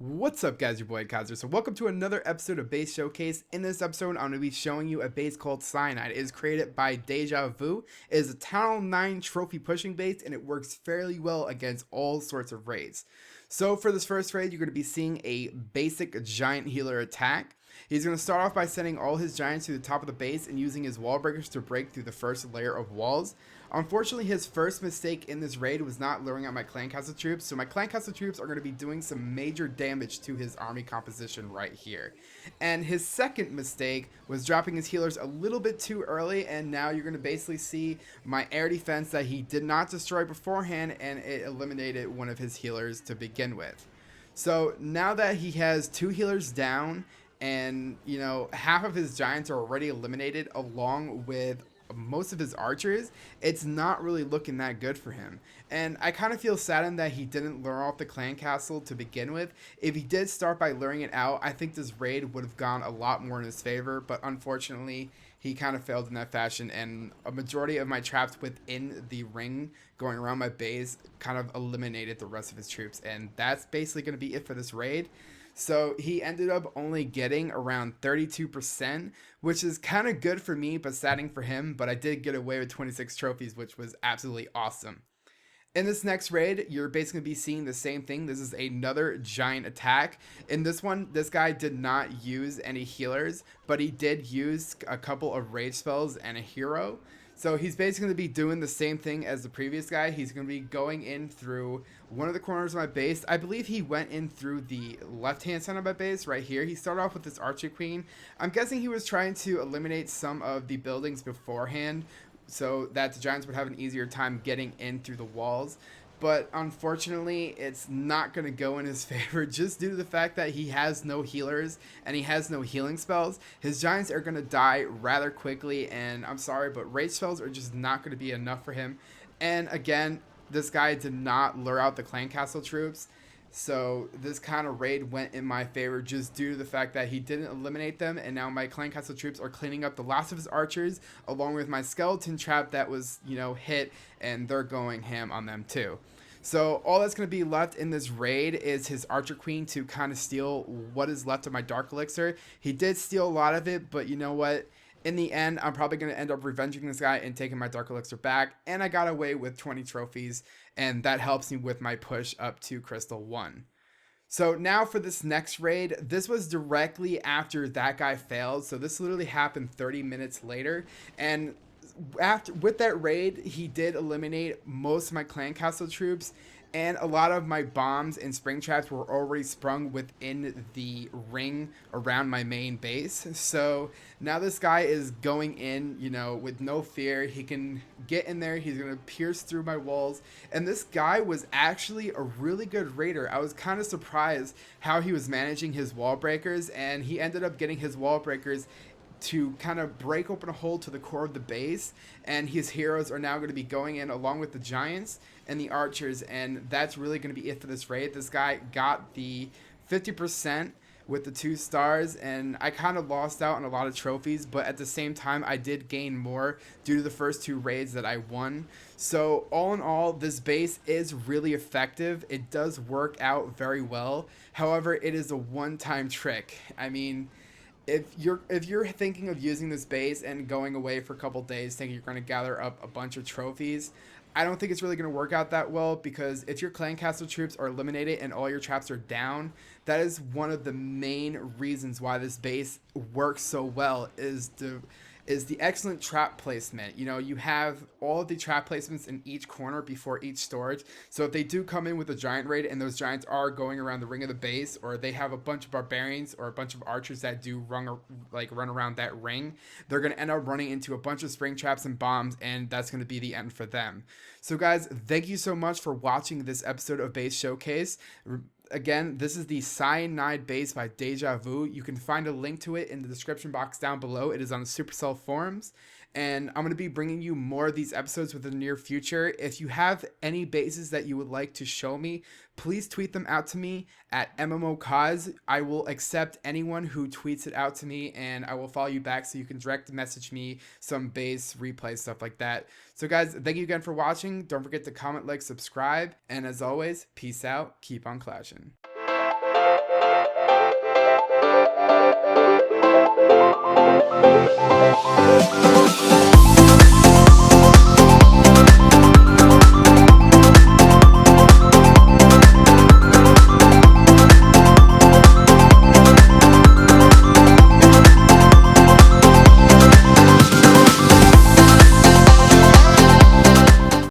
What's up, guys? Your boy Kaiser. So welcome to another episode of Base Showcase. In this episode, I'm going to be showing you a base called Cyanide. It is created by Deja Vu. It is a Town 9 trophy pushing base, and it works fairly well against all sorts of raids. So for this first raid, you're going to be seeing a basic giant healer attack. He's going to start off by sending all his giants to the top of the base and using his wall breakers to break through the first layer of walls. Unfortunately, his first mistake in this raid was not luring out my clan castle troops, so my clan castle troops are going to be doing some major damage to his army composition right here. And his second mistake was dropping his healers a little bit too early, and now you're going to basically see my air defense that he did not destroy beforehand, and it eliminated one of his healers to begin with. So now that he has two healers down, and half of his giants are already eliminated along with most of his archers, it's not really looking that good for him. And I kind of feel saddened that he didn't lure off the clan castle to begin with. If he did start by luring it out, I think this raid would have gone a lot more in his favor, but unfortunately he kind of failed in that fashion, and a majority of my traps within the ring going around my base kind of eliminated the rest of his troops, and that's basically going to be it for this raid. So he ended up only getting around 32%, which is kind of good for me, but saddening for him. But I did get away with 26 trophies, which was absolutely awesome. In this next raid, you're basically going to be seeing the same thing. This is another giant attack. In this one, this guy did not use any healers, but he did use a couple of rage spells and a hero. So he's basically going to be doing the same thing as the previous guy. He's going to be going in through one of the corners of my base. I believe he went in through the left-hand side of my base right here. He started off with this Archer Queen. I'm guessing he was trying to eliminate some of the buildings beforehand so that the Giants would have an easier time getting in through the walls. But unfortunately, it's not going to go in his favor just due to the fact that he has no healers and he has no healing spells. His giants are going to die rather quickly, and I'm sorry, but rage spells are just not going to be enough for him. And again, this guy did not lure out the clan castle troops, so this kind of raid went in my favor just due to the fact that he didn't eliminate them, and now my clan castle troops are cleaning up the last of his archers along with my skeleton trap that was, hit, and they're going ham on them too. So all that's going to be left in this raid is his Archer Queen to kind of steal what is left of my Dark Elixir. He did steal a lot of it, but you know what? In the end, I'm probably going to end up revenging this guy and taking my Dark Elixir back. And I got away with 20 trophies, and that helps me with my push up to Crystal 1. So now for this next raid, this was directly after that guy failed. So this literally happened 30 minutes later. And with that raid, he did eliminate most of my clan castle troops, and a lot of my bombs and spring traps were already sprung within the ring around my main base. So now this guy is going in, with no fear. He can get in there. He's going to pierce through my walls. And this guy was actually a really good raider. I was kind of surprised how he was managing his wall breakers, and he ended up getting his wall breakers to kind of break open a hole to the core of the base, and his heroes are now going to be going in along with the giants and the archers, and that's really going to be it for this raid. This guy got the 50% with the 2 stars, and I kind of lost out on a lot of trophies, but at the same time I did gain more due to the first 2 raids that I won. So all in all, this base is really effective. It does work out very well. However, it is a one-time trick. I mean, if you're thinking of using this base and going away for a couple days thinking you're going to gather up a bunch of trophies, I don't think it's really going to work out that well, because if your clan castle troops are eliminated and all your traps are down, that is one of the main reasons why this base works so well, is the excellent trap placement. You have all of the trap placements in each corner before each storage. So if they do come in with a giant raid and those giants are going around the ring of the base, or they have a bunch of barbarians or a bunch of archers that do run around that ring, they're going to end up running into a bunch of spring traps and bombs, and that's going to be the end for them. So guys, thank you so much for watching this episode of Base Showcase. Again, this is the Cyanide base by Deja Vu. You can find a link to it in the description box down below. It is on the Supercell forums. And I'm going to be bringing you more of these episodes within the near future. If you have any bases that you would like to show me, please tweet them out to me at MMOCause. I will accept anyone who tweets it out to me, and I will follow you back so you can direct message me some base replay, stuff like that. So guys, thank you again for watching. Don't forget to comment, like, subscribe. And as always, peace out. Keep on clashing.